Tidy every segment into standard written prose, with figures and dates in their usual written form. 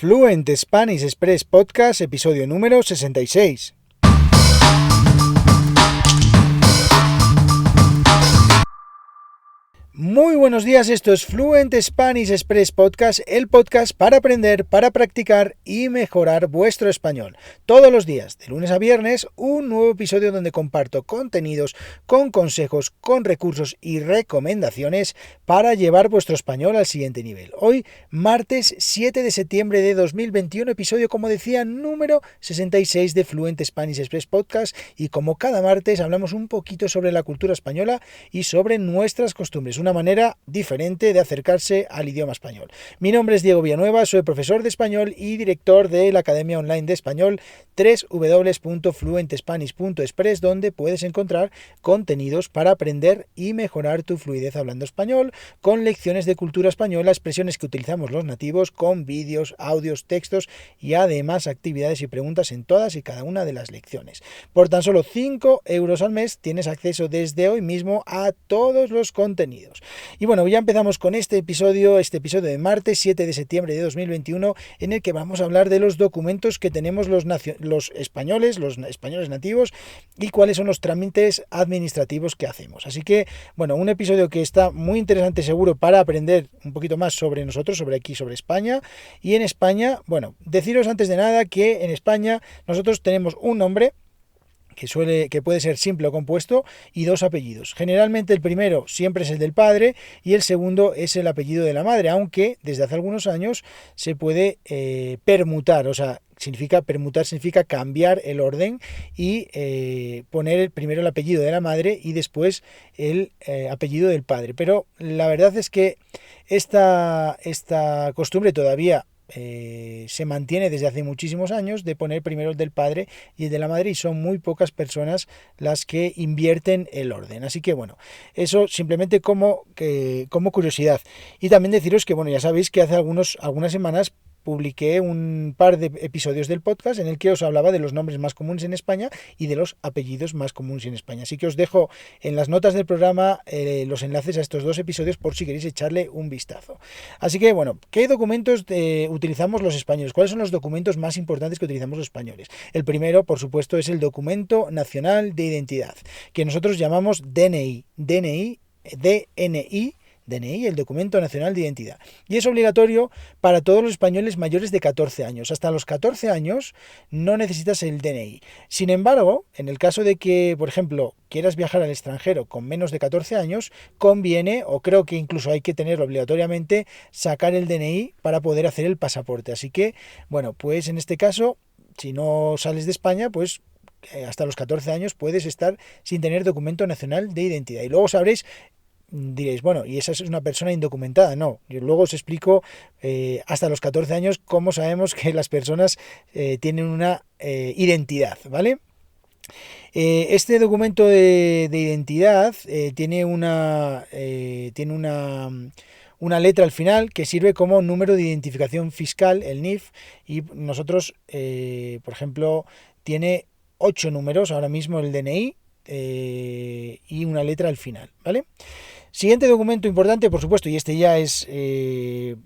Fluent Spanish Express Podcast, episodio número 66. Muy buenos días, esto es Fluent Spanish Express Podcast, el podcast para aprender, para practicar y mejorar vuestro español. Todos los días, de lunes a viernes, un nuevo episodio donde comparto contenidos con consejos, con recursos y recomendaciones para llevar vuestro español al siguiente nivel. Hoy, martes 7 de septiembre de 2021, episodio, como decía, número 66 de Fluent Spanish Express Podcast, y como cada martes hablamos un poquito sobre la cultura española y sobre nuestras costumbres. Una manera diferente de acercarse al idioma español. Mi nombre es Diego Villanueva, soy profesor de español y director de la Academia Online de Español www.fluentespanish.express, donde puedes encontrar contenidos para aprender y mejorar tu fluidez hablando español, con lecciones de cultura española, expresiones que utilizamos los nativos, con vídeos, audios, textos y además actividades y preguntas en todas y cada una de las lecciones. Por tan solo 5 euros al mes tienes acceso desde hoy mismo a todos los contenidos. Y bueno, ya empezamos con este episodio de martes 7 de septiembre de 2021, en el que vamos a hablar de los documentos que tenemos los españoles nativos, y cuáles son los trámites administrativos que hacemos. Así que, bueno, un episodio que está muy interesante seguro para aprender un poquito más sobre nosotros, sobre España. Y en España, bueno, deciros antes de nada que en España nosotros tenemos un nombre que puede ser simple o compuesto, y dos apellidos. Generalmente el primero siempre es el del padre y el segundo es el apellido de la madre, aunque desde hace algunos años se puede permutar, o sea, permutar significa cambiar el orden y poner primero el apellido de la madre y después el apellido del padre. Pero la verdad es que esta costumbre todavía se mantiene desde hace muchísimos años, de poner primero el del padre y el de la madre, y son muy pocas personas las que invierten el orden. Así que bueno, eso simplemente como curiosidad. Y también deciros que, bueno, ya sabéis que hace algunas semanas publiqué un par de episodios del podcast en el que os hablaba de los nombres más comunes en España y de los apellidos más comunes en España. Así que os dejo en las notas del programa los enlaces a estos dos episodios por si queréis echarle un vistazo. Así que bueno, ¿qué documentos utilizamos los españoles? ¿Cuáles son los documentos más importantes que utilizamos los españoles? El primero, por supuesto, es el Documento Nacional de Identidad, que nosotros llamamos DNI, el Documento Nacional de Identidad. Y es obligatorio para todos los españoles mayores de 14 años. Hasta los 14 años no necesitas el DNI. Sin embargo, en el caso de que, por ejemplo, quieras viajar al extranjero con menos de 14 años, conviene, o creo que incluso hay que tenerlo obligatoriamente, sacar el DNI para poder hacer el pasaporte. Así que, bueno, pues en este caso, si no sales de España, pues hasta los 14 años puedes estar sin tener Documento Nacional de Identidad. Y luego diréis, bueno, ¿y esa es una persona indocumentada? No, yo luego os explico hasta los 14 años cómo sabemos que las personas tienen una identidad, ¿vale? Este documento de identidad tiene una letra al final que sirve como número de identificación fiscal, el NIF, y nosotros, por ejemplo, tiene 8 números ahora mismo el DNI, y una letra al final, ¿vale? Siguiente documento importante, por supuesto, y este ya es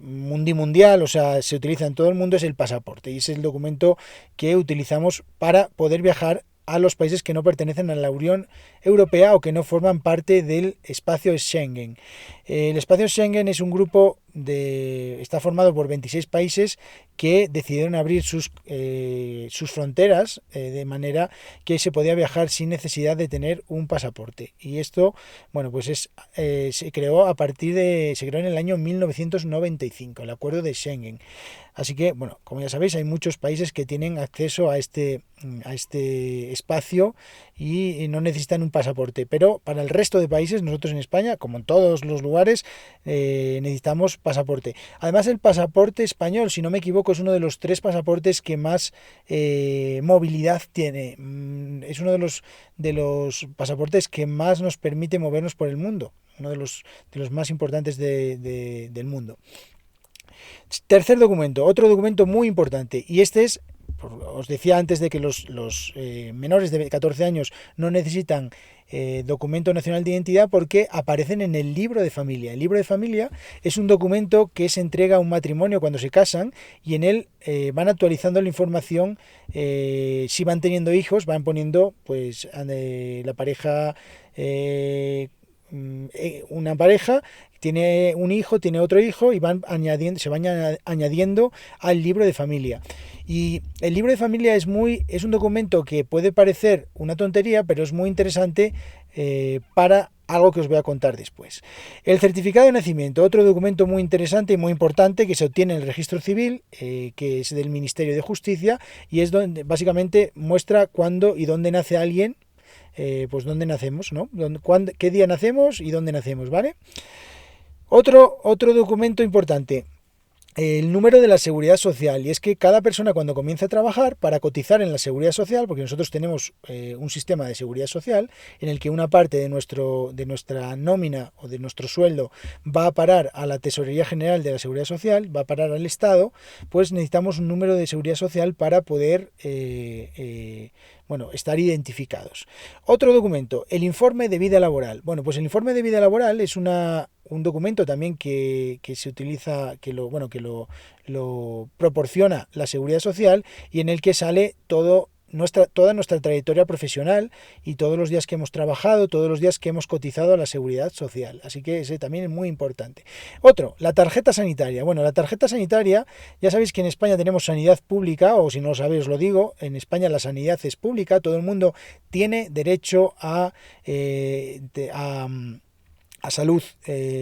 mundial, o sea, se utiliza en todo el mundo, es el pasaporte, y es el documento que utilizamos para poder viajar a los países que no pertenecen a la Unión Europea o que no forman parte del espacio Schengen. El espacio Schengen es un grupo está formado por 26 países que decidieron abrir sus fronteras de manera que se podía viajar sin necesidad de tener un pasaporte. Y esto, bueno, pues se creó en el año 1995, el acuerdo de Schengen. Así que, bueno, como ya sabéis, hay muchos países que tienen acceso a este espacio y no necesitan un pasaporte. Pero para el resto de países, nosotros en España, como en todos los lugares, necesitamos pasaporte. Además, el pasaporte español, si no me equivoco, es uno de los 3 pasaportes que más movilidad tiene. Es uno de los pasaportes que más nos permite movernos por el mundo. Uno de los más importantes del mundo. Tercer documento, otro documento muy importante, y este es os decía antes de que los menores de 14 años no necesitan documento nacional de identidad porque aparecen en el libro de familia. El libro de familia es un documento que se entrega a un matrimonio cuando se casan y en él van actualizando la información. Si van teniendo hijos, van poniendo pues la pareja, una pareja tiene un hijo, tiene otro hijo y se van añadiendo al libro de familia. Y el libro de familia es un documento que puede parecer una tontería, pero es muy interesante para algo que os voy a contar después. El certificado de nacimiento, otro documento muy interesante y muy importante que se obtiene en el registro civil, que es del Ministerio de Justicia, y es donde básicamente muestra cuándo y dónde nace alguien, pues dónde nacemos, ¿no? Qué día nacemos y dónde nacemos, ¿vale? Otro documento importante, el número de la seguridad social, y es que cada persona cuando comienza a trabajar para cotizar en la seguridad social, porque nosotros tenemos un sistema de seguridad social en el que una parte de nuestra nómina o de nuestro sueldo va a parar a la Tesorería General de la Seguridad Social, va a parar al Estado, pues necesitamos un número de seguridad social para poder estar identificados. Otro documento, el informe de vida laboral. Bueno, pues el informe de vida laboral es un documento también que se utiliza, que lo proporciona la Seguridad Social y en el que sale toda nuestra trayectoria profesional y todos los días que hemos trabajado, todos los días que hemos cotizado a la Seguridad Social. Así que ese también es muy importante. Otro, la tarjeta sanitaria. Bueno, la tarjeta sanitaria, ya sabéis que en España tenemos sanidad pública, o si no lo sabéis os lo digo, en España la sanidad es pública, todo el mundo tiene derecho a salud,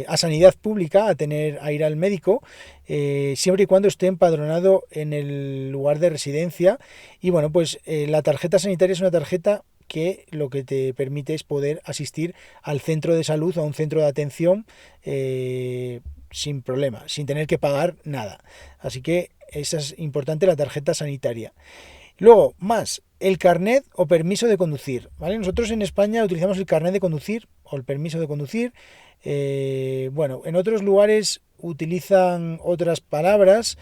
a sanidad pública, a ir al médico, siempre y cuando esté empadronado en el lugar de residencia. Y bueno, pues la tarjeta sanitaria es una tarjeta que lo que te permite es poder asistir al centro de salud o a un centro de atención sin problema, sin tener que pagar nada. Así que esa es importante, la tarjeta sanitaria. Luego, más, el carnet o permiso de conducir, ¿vale? Nosotros en España utilizamos el carnet de conducir o el permiso de conducir. En otros lugares utilizan otras palabras,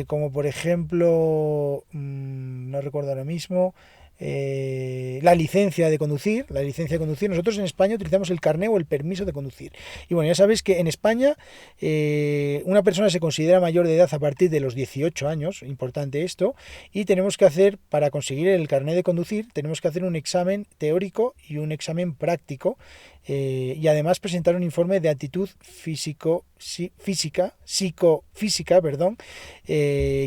como por ejemplo, no recuerdo ahora mismo, la licencia de conducir. Nosotros en España utilizamos el carné o el permiso de conducir. Y bueno, ya sabéis que en España una persona se considera mayor de edad a partir de los 18 años, importante esto, y tenemos que hacer, para conseguir el carné de conducir, tenemos que hacer un examen teórico y un examen práctico, y además presentar un informe de actitud psicofísica,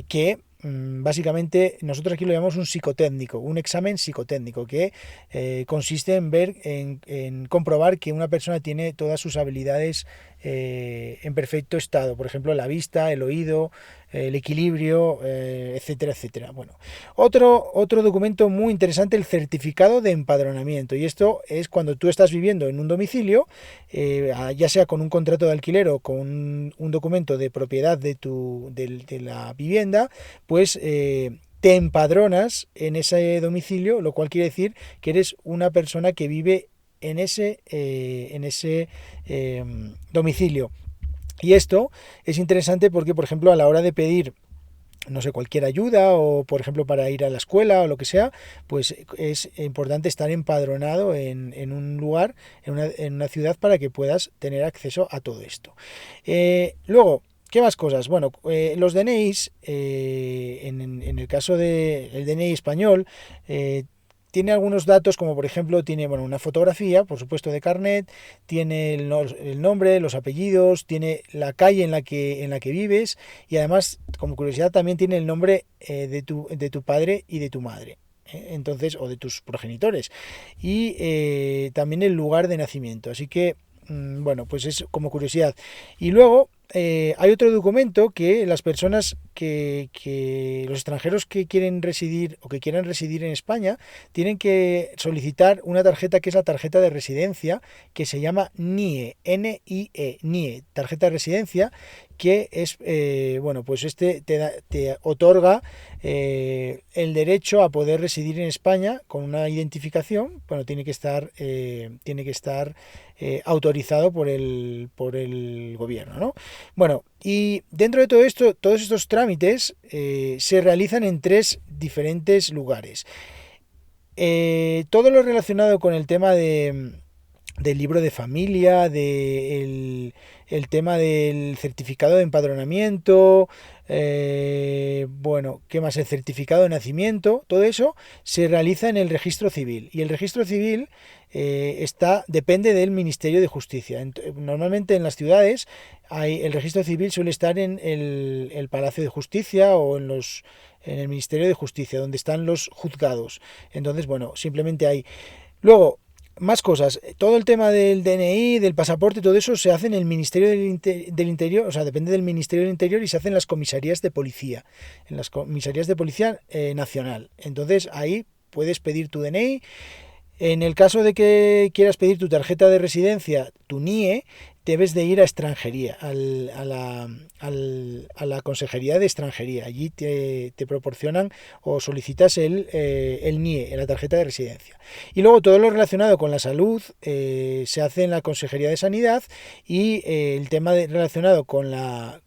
que básicamente nosotros aquí lo llamamos un examen psicotécnico, que consiste en comprobar que una persona tiene todas sus habilidades en perfecto estado, por ejemplo la vista, el oído, el equilibrio, etcétera, etcétera. Bueno, otro documento muy interesante, el certificado de empadronamiento, y esto es cuando tú estás viviendo en un domicilio, ya sea con un contrato de alquiler o con un documento de propiedad de la vivienda, pues te empadronas en ese domicilio, lo cual quiere decir que eres una persona que vive en ese domicilio. Y esto es interesante porque, por ejemplo, a la hora de pedir, no sé, cualquier ayuda o, por ejemplo, para ir a la escuela o lo que sea, pues es importante estar empadronado en un lugar, en una ciudad, para que puedas tener acceso a todo esto. Luego, ¿qué más cosas? Bueno, los DNIs, en el caso del DNI español, tiene algunos datos, como por ejemplo tiene una fotografía, por supuesto, de carnet, tiene el nombre, los apellidos, tiene la calle en la que vives, y además, como curiosidad, también tiene el nombre de tu padre y de tu madre. Entonces, o de tus progenitores, y también el lugar de nacimiento. Así que pues es como curiosidad. Y luego hay otro documento que las personas los extranjeros que quieren residir o que quieran residir en España tienen que solicitar una tarjeta, que es la tarjeta de residencia, que se llama NIE, NIE, tarjeta de residencia, que es pues te otorga el derecho a poder residir en España con una identificación. Tiene que estar autorizado por el gobierno, ¿no? Bueno, y dentro de todo esto, todos estos trámites se realizan en 3 diferentes lugares. Todo lo relacionado con el tema del libro de familia, el tema del certificado de empadronamiento, bueno, ¿qué más? El certificado de nacimiento, todo eso se realiza en el registro civil. Y el registro civil depende del Ministerio de Justicia. Normalmente en las ciudades el registro civil suele estar en el Palacio de Justicia o en el Ministerio de Justicia, donde están los juzgados. Entonces, bueno, simplemente hay. Luego, más cosas. Todo el tema del DNI, del pasaporte, todo eso se hace en el Ministerio del Interior, o sea, depende del Ministerio del Interior y se hace en las comisarías de policía, en las comisarías de policía nacional. Entonces, ahí puedes pedir tu DNI. En el caso de que quieras pedir tu tarjeta de residencia, tu NIE, debes de ir a extranjería, a la Consejería de Extranjería. Allí te proporcionan o solicitas el NIE, la tarjeta de residencia. Y luego todo lo relacionado con la salud se hace en la Consejería de Sanidad y el tema relacionado con la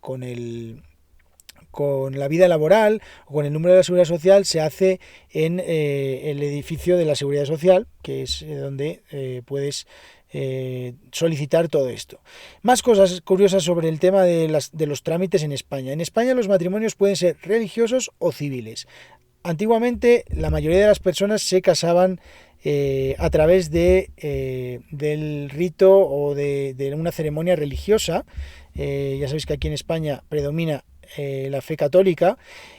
vida laboral o con el número de la seguridad social se hace en el edificio de la seguridad social, que es donde puedes solicitar todo esto. Más cosas curiosas sobre el tema de los trámites en España. En España los matrimonios pueden ser religiosos o civiles. Antiguamente la mayoría de las personas se casaban a través del rito o de una ceremonia religiosa. Ya sabéis que aquí en España predomina la fe católica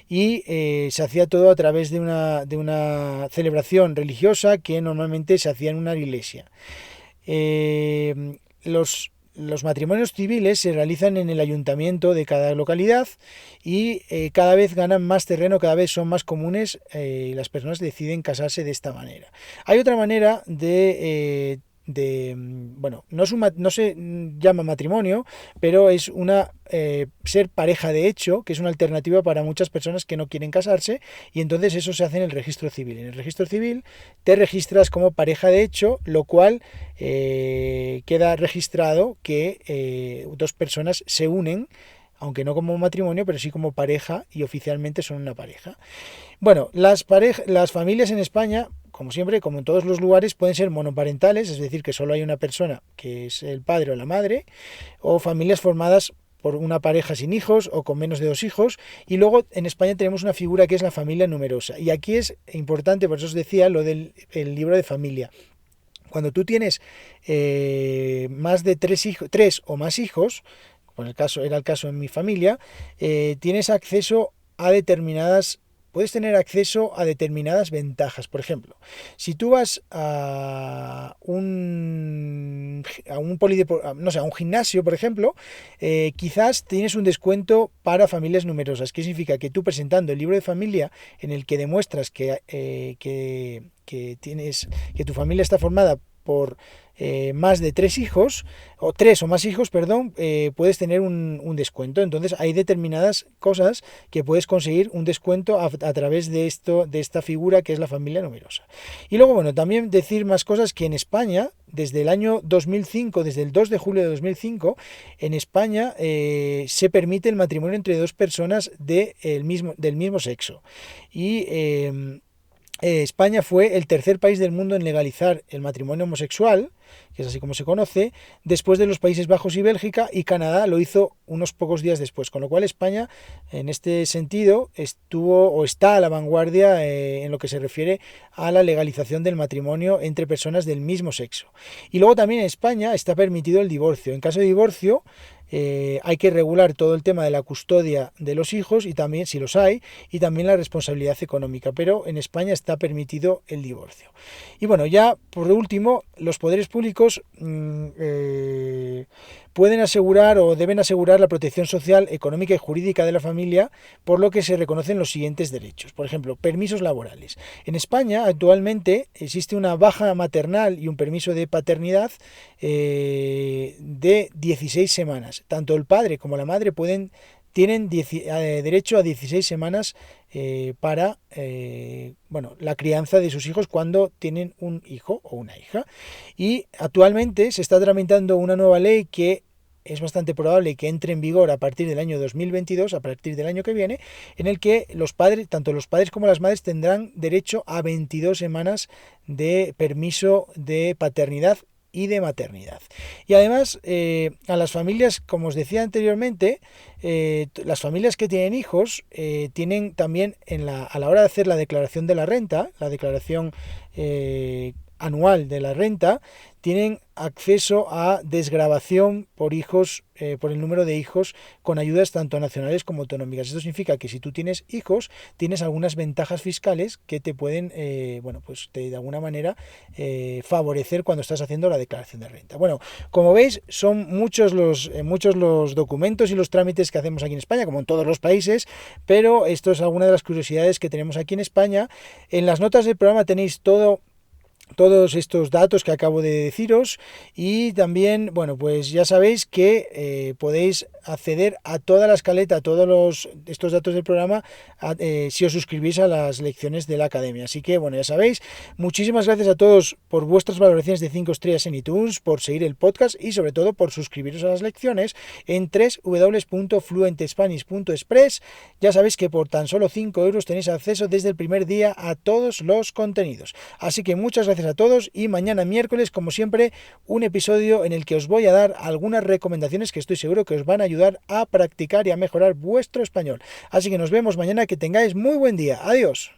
y se hacía todo a través de una celebración religiosa que normalmente se hacía en una iglesia. Los matrimonios civiles se realizan en el ayuntamiento de cada localidad y cada vez ganan más terreno, cada vez son más comunes y las personas deciden casarse de esta manera. Hay otra manera bueno, no se llama matrimonio, pero es ser pareja de hecho, que es una alternativa para muchas personas que no quieren casarse, y entonces eso se hace en el registro civil. En el registro civil te registras como pareja de hecho, lo cual queda registrado que dos personas se unen, aunque no como matrimonio, pero sí como pareja, y oficialmente son una pareja. Bueno, las familias en España, como siempre, como en todos los lugares, pueden ser monoparentales, es decir, que solo hay una persona que es el padre o la madre, o familias formadas por una pareja sin hijos o con menos de 2 hijos, y luego en España tenemos una figura que es la familia numerosa, y aquí es importante, por eso os decía lo del libro de familia. Cuando tú tienes más de 3 o más hijos, como era el caso en mi familia, tienes acceso a puedes tener acceso a determinadas ventajas. Por ejemplo, si tú vas a un gimnasio, por ejemplo, quizás tienes un descuento para familias numerosas. ¿Qué significa? Que tú presentando el libro de familia en el que demuestras que tu familia está formada por más de 3 hijos, o 3 o más hijos, perdón, puedes tener un descuento. Entonces hay determinadas cosas que puedes conseguir un descuento a través de esta figura que es la familia numerosa. Y luego, bueno, también decir más cosas que en España, desde el año 2005, desde el 2 de julio de 2005, en España se permite el matrimonio entre 2 personas del mismo sexo. Y España fue el tercer país del mundo en legalizar el matrimonio homosexual, que es así como se conoce, después de los Países Bajos y Bélgica, y Canadá lo hizo unos pocos días después, con lo cual España en este sentido está a la vanguardia en lo que se refiere a la legalización del matrimonio entre personas del mismo sexo. Y luego también en España está permitido el divorcio. En caso de divorcio hay que regular todo el tema de la custodia de los hijos, y también, si los hay, y también la responsabilidad económica, pero en España está permitido el divorcio. Y bueno, ya por último, los poderes públicos pueden asegurar o deben asegurar la protección social, económica y jurídica de la familia, por lo que se reconocen los siguientes derechos. Por ejemplo, permisos laborales. En España actualmente existe una baja maternal y un permiso de paternidad de 16 semanas. Tanto el padre como la madre tienen derecho a 16 semanas para la crianza de sus hijos cuando tienen un hijo o una hija. Y actualmente se está tramitando una nueva ley que es bastante probable que entre en vigor a partir del año 2022, a partir del año que viene, en el que los padres, tanto los padres como las madres, tendrán derecho a 22 semanas de permiso de paternidad y de maternidad. Y además, a las familias, como os decía anteriormente, las familias que tienen hijos tienen también a la hora de hacer la declaración de la renta, la declaración anual de la renta, tienen acceso a desgravación por hijos, por el número de hijos, con ayudas tanto nacionales como autonómicas. Esto significa que si tú tienes hijos, tienes algunas ventajas fiscales que te pueden, pues de alguna manera favorecer cuando estás haciendo la declaración de renta. Bueno, como veis, son muchos los documentos y los trámites que hacemos aquí en España, como en todos los países, pero esto es alguna de las curiosidades que tenemos aquí en España. En las notas del programa tenéis todos estos datos que acabo de deciros, y también, bueno, pues ya sabéis que podéis acceder a toda la escaleta, a todos estos datos del programa, si os suscribís a las lecciones de la academia. Así que, bueno, ya sabéis, muchísimas gracias a todos por vuestras valoraciones de 5 estrellas en iTunes, por seguir el podcast y sobre todo por suscribiros a las lecciones en www.fluentespanish.express. Ya sabéis que por tan solo 5 euros tenéis acceso desde el primer día a todos los contenidos. Así que muchas gracias a todos, y mañana miércoles, como siempre, un episodio en el que os voy a dar algunas recomendaciones que estoy seguro que os van a ayudar a practicar y a mejorar vuestro español. Así que nos vemos mañana, que tengáis muy buen día. Adiós.